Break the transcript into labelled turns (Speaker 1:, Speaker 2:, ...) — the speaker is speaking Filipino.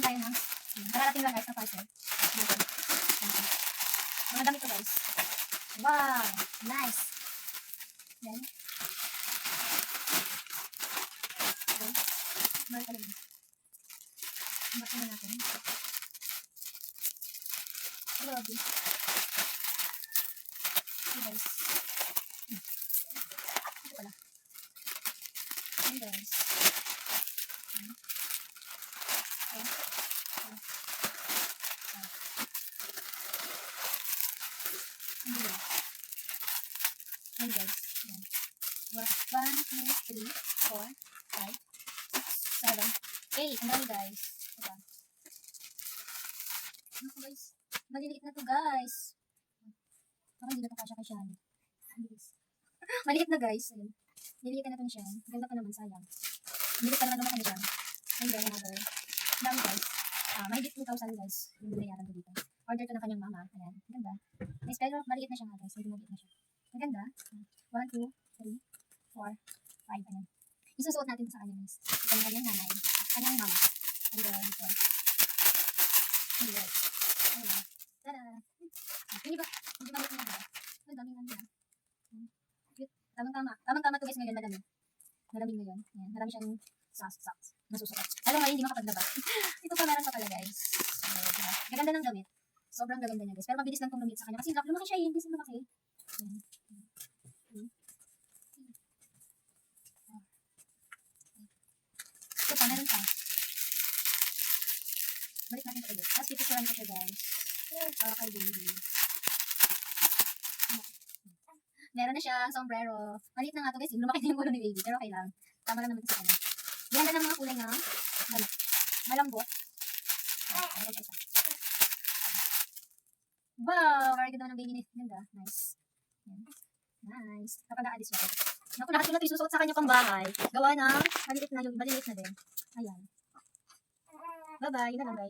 Speaker 1: tayo ng kararating lang guys na parcel. Mga damit ko guys. Wow! Nice! Yan. Okay. Mahal ka lang. Bakit na natin? Grabe. Okay guys. Ito pala. Okay guys. Hey guys, yan. 1, 2, 3, 4, 5, 6, 7, 8. Ang dami guys. Diba? Ano guys? Maliliit na to guys. Baka hindi na to kasya kay Shani. Maliit na guys. Ayun. Niliit na to ni Shani. Ganda pa naman, sayang. Niliit pa naman naman ni Shani. And then another. Dami guys. Mahigit 2,000 guys. Yung binayaran ko dito. Order to ng kanyang mama. Ayan. Ang ganda. Nice, pero maliit na siya nga guys. Medyo maliit na siya. Ang ganda. 1, 2, 3, 4, 5. Ayan. Isusuot natin sa kanya guys. Ito ang kanyang nanay. Kanyang mama. And then ito. And then. Ayan. Tada! Hindi ba? Hindi ba ito na ba? Ang daming ano na. Tamang-tama. Tamang-tama to guys ngayon. Madami. Maraming ngayon. Ayan. Marami siyang socks. Nasusuot. Alam ngayon, hindi makapaglaba. Ito pa meron pa pala guys. So, diba? Gaganda ng damit. Sobrang gaganda niya guys. Pero mabilis lang itong lumit sa kanya. Kasi lumaki siya. Hindi siya lumaki. Ito pa, meron pa. Balik natin ito ulit. Tapos pipicturean ko siya guys. Para kay baby. Meron na siya, sombrero. Maliit na nga ito guys. Lumaki na yung ulo ni baby. Pero okay lang. Tama lang naman ito sa kanya. Ganda ng mga kulay na damit. Malambot. Ayan siya isa. Wow! Very ganda ng baby ni. Ganda. Nice. Ayan. Nice. Kapag aalis siya. Naku, lahat yun ito isusuot sa kanya pang bahay. Gawa ng maliliit na yun. Maliliit na din. Ayan. Bye-bye. Yun na lang guys.